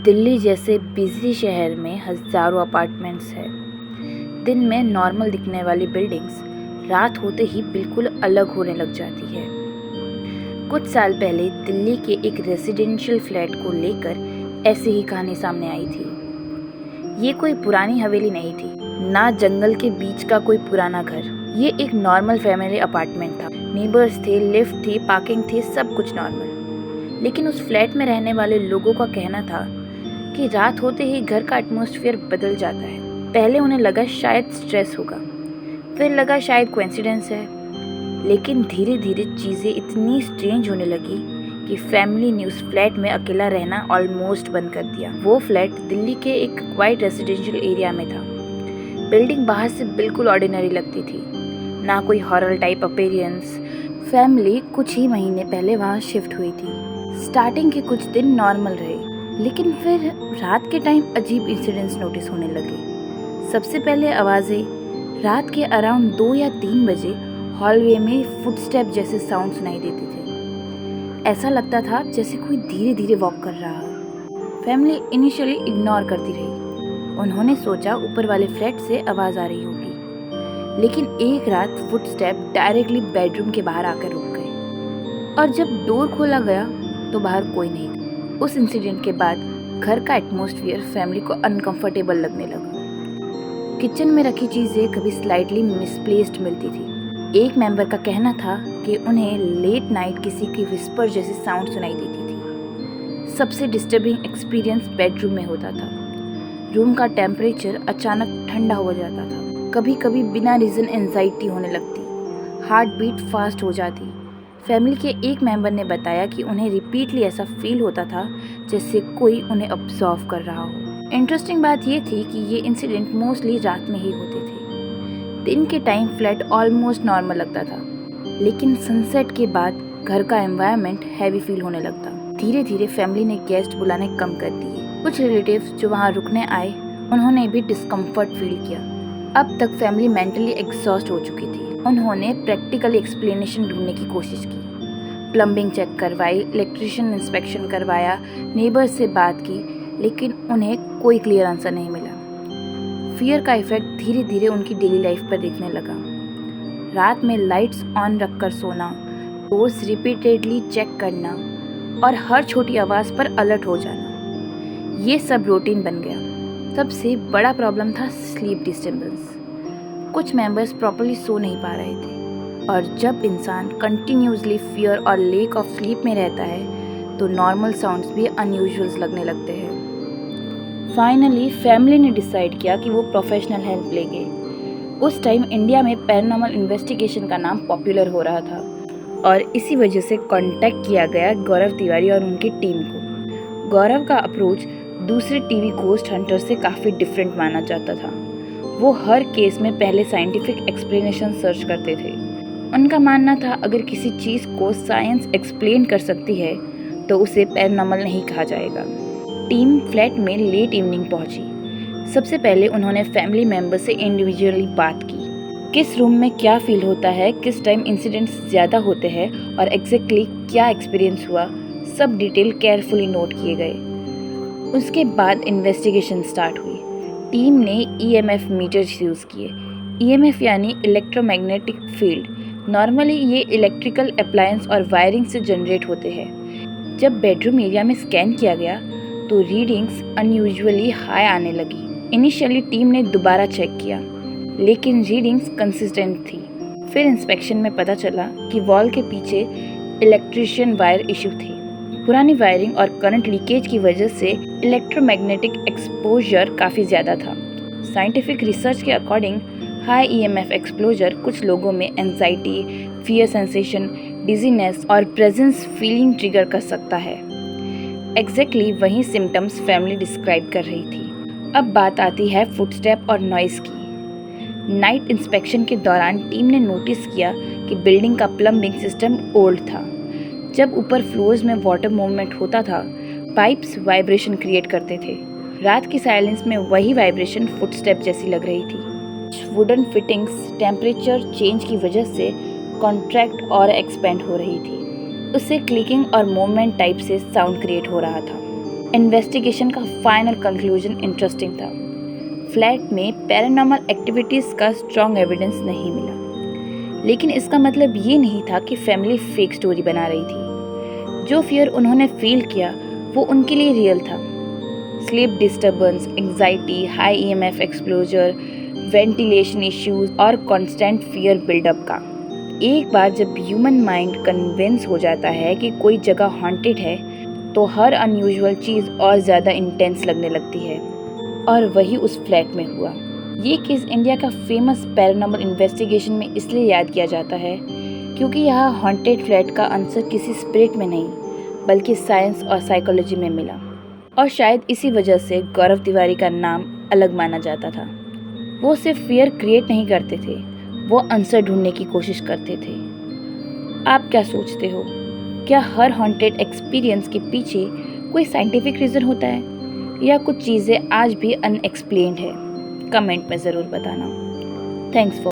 दिल्ली जैसे बिजी शहर में हजारों अपार्टमेंट्स हैं। दिन में नॉर्मल दिखने वाली बिल्डिंग्स रात होते ही बिल्कुल अलग होने लग जाती है। कुछ साल पहले दिल्ली के एक रेजिडेंशियल फ्लैट को लेकर ऐसी ही कहानी सामने आई थी। ये कोई पुरानी हवेली नहीं थी, ना जंगल के बीच का कोई पुराना घर। ये एक नॉर्मल फैमिली अपार्टमेंट था। नेबर्स थे, लिफ्ट थी, पार्किंग थी, सब कुछ नॉर्मल। लेकिन उस फ्लैट में रहने वाले लोगों का कहना था कि रात होते ही घर का एटमॉस्फेयर बदल जाता है। पहले उन्हें लगा शायद स्ट्रेस होगा, फिर लगा शायद कोइंसिडेंस है, लेकिन धीरे धीरे चीज़ें इतनी स्ट्रेंज होने लगी कि फैमिली ने उस फ्लैट में अकेला रहना ऑलमोस्ट बंद कर दिया। वो फ्लैट दिल्ली के एक क्वाइट रेजिडेंशियल एरिया में था। बिल्डिंग बाहर से बिल्कुल ऑर्डिनरी लगती थी, ना कोई हॉरर टाइप अपीयरेंस। फैमिली कुछ ही महीने पहले वहाँ शिफ्ट हुई थी। स्टार्टिंग के कुछ दिन नॉर्मल रहे, लेकिन फिर रात के टाइम अजीब इंसिडेंट्स नोटिस होने लगे। सबसे पहले आवाज़ें। रात के अराउंड 2 या 3 बजे हॉलवे में फुटस्टेप जैसे साउंड सुनाई देते थे। ऐसा लगता था जैसे कोई धीरे धीरे वॉक कर रहा हो। फैमिली इनिशियली इग्नोर करती रही। उन्होंने सोचा ऊपर वाले फ्लैट से आवाज़ आ रही होगी, लेकिन एक रात फुटस्टेप डायरेक्टली बेडरूम के बाहर आकर रुक गए, और जब डोर खोला गया तो बाहर कोई नहीं था। उस इंसिडेंट के बाद घर का एटमॉस्फेयर फैमिली को अनकंफर्टेबल लगने लगा। किचन में रखी चीज़ें कभी स्लाइटली मिसप्लेस्ड मिलती थी। एक मेंबर का कहना था कि उन्हें लेट नाइट किसी की विस्पर जैसी साउंड सुनाई देती थी। सबसे डिस्टर्बिंग एक्सपीरियंस बेडरूम में होता था। रूम का टेम्परेचर अचानक ठंडा हो जाता था। कभी कभी बिना रीज़न एंजाइटी होने लगती, हार्ट बीट फास्ट हो जाती। फैमिली के एक मेंबर ने बताया कि उन्हें रिपीटली ऐसा फील होता था जैसे कोई उन्हें ऑब्जर्व कर रहा हो। इंटरेस्टिंग बात ये थी कि ये इंसिडेंट मोस्टली रात में ही होते थे। दिन के टाइम फ्लैट ऑलमोस्ट नॉर्मल लगता था, लेकिन सनसेट के बाद घर का एनवायरनमेंट हैवी फील होने लगता। धीरे धीरे फैमिली ने गेस्ट बुलाने कम कर दिए। कुछ रिलेटिव्स जो वहाँ रुकने आए, उन्होंने भी डिस्कम्फर्ट फील किया। अब तक फैमिली मेंटली एग्जॉस्ट हो चुकी थी। उन्होंने प्रैक्टिकल एक्सप्लेनेशन ढूंढने की कोशिश की। प्लम्बिंग चेक करवाई, इलेक्ट्रिशियन इंस्पेक्शन करवाया, नेबर्स से बात की, लेकिन उन्हें कोई क्लियर आंसर नहीं मिला। फियर का इफेक्ट धीरे धीरे उनकी डेली लाइफ पर दिखने लगा। रात में लाइट्स ऑन रखकर सोना, डोर्स रिपीटेडली चेक करना और हर छोटी आवाज़ पर अलर्ट हो जाना, ये सब रूटीन बन गया। सबसे बड़ा प्रॉब्लम था स्लीप डिस्टर्बेंस। कुछ मेंबर्स प्रॉपर्ली सो नहीं पा रहे थे, और जब इंसान कंटिन्यूसली फियर और लेक ऑफ स्लीप में रहता है तो नॉर्मल साउंड्स भी अनयूजुअल लगने लगते हैं। फाइनली फैमिली ने डिसाइड किया कि वो प्रोफेशनल हेल्प लेंगे। उस टाइम इंडिया में पैरानॉर्मल इन्वेस्टिगेशन का नाम पॉपुलर हो रहा था, और इसी वजह से कांटेक्ट किया गया गौरव तिवारी और उनकी टीम को। गौरव का अप्रोच दूसरे टीवी घोस्ट हंटर से काफ़ी डिफरेंट माना जाता था। वो हर केस में पहले साइंटिफिक एक्सप्लेनेशन सर्च करते थे। उनका मानना था अगर किसी चीज़ को साइंस एक्सप्लेन कर सकती है तो उसे पैरानॉर्मल नहीं कहा जाएगा। टीम फ्लैट में लेट इवनिंग पहुंची। सबसे पहले उन्होंने फैमिली मेंबर से इंडिविजुअली बात की। किस रूम में क्या फील होता है, किस टाइम इंसिडेंट्स ज़्यादा होते हैं और एग्जैक्टली क्या एक्सपीरियंस हुआ, सब डिटेल केयरफुली नोट किए गए। उसके बाद इन्वेस्टिगेशन स्टार्ट हुई। टीम ने EMF मीटर्स यूज़ किए। EMF यानी इलेक्ट्रोमैग्नेटिक फील्ड। नॉर्मली ये इलेक्ट्रिकल अप्लायंस और वायरिंग से जनरेट होते हैं। जब बेडरूम एरिया में स्कैन किया गया तो रीडिंग्स अनयूजुअली हाई आने लगी। इनिशियली टीम ने दोबारा चेक किया, लेकिन रीडिंग्स कंसिस्टेंट थी। फिर इंस्पेक्शन में पता चला कि वॉल के पीछे इलेक्ट्रिशियन वायर इशू थी। पुरानी वायरिंग और करंट लीकेज की वजह से इलेक्ट्रोमैग्नेटिक एक्सपोजर काफ़ी ज़्यादा था। साइंटिफिक रिसर्च के अकॉर्डिंग हाई EMF एक्सपोजर कुछ लोगों में एंजाइटी, फियर सेंसेशन, डिजीनेस और प्रेजेंस फीलिंग ट्रिगर कर सकता है। एग्जैक्टली वही सिम्टम्स फैमिली डिस्क्राइब कर रही थी। अब बात आती है फुटस्टेप और नॉइज़ की। नाइट इंस्पेक्शन के दौरान टीम ने नोटिस किया कि बिल्डिंग का प्लम्बिंग सिस्टम ओल्ड था। जब ऊपर फ्लोर्स में वाटर मूवमेंट होता था, पाइप्स वाइब्रेशन क्रिएट करते थे। रात की साइलेंस में वही वाइब्रेशन फुटस्टेप जैसी लग रही थी। वुडन फिटिंग्स टेम्परेचर चेंज की वजह से कॉन्ट्रैक्ट और एक्सपेंड हो रही थी। उससे क्लिकिंग और मूवमेंट टाइप से साउंड क्रिएट हो रहा था। इन्वेस्टिगेशन का फाइनल कंक्लूजन इंटरेस्टिंग था। फ्लैट में पैरानॉर्मल एक्टिविटीज़ का स्ट्रॉन्ग एविडेंस नहीं मिला, लेकिन इसका मतलब ये नहीं था कि फैमिली फेक स्टोरी बना रही थी। जो फियर उन्होंने फील किया वो उनके लिए रियल था। Sleep disturbance, anxiety, high EMF exposure, ventilation issues और कांस्टेंट फियर बिल्डअप का। एक बार जब ह्यूमन माइंड कन्विंस हो जाता है कि कोई जगह हॉन्टेड है तो हर अनयूजुअल चीज़ और ज़्यादा इंटेंस लगने लगती है, और वही उस फ्लैट में हुआ। ये केस इंडिया का फेमस पैरानॉर्मल इन्वेस्टिगेशन में इसलिए याद किया जाता है क्योंकि यह हॉन्टेड फ्लैट का आंसर किसी स्पिरिट में नहीं बल्कि साइंस और साइकोलॉजी में मिला, और शायद इसी वजह से गौरव तिवारी का नाम अलग माना जाता था। वो सिर्फ फियर क्रिएट नहीं करते थे, वो आंसर ढूंढने की कोशिश करते थे। आप क्या सोचते हो? क्या हर हॉन्टेड एक्सपीरियंस के पीछे कोई साइंटिफिक रीज़न होता है या कुछ चीज़ें आज भी अनएक्सप्लेन्ड है? कमेंट में ज़रूर बताना। Thanks for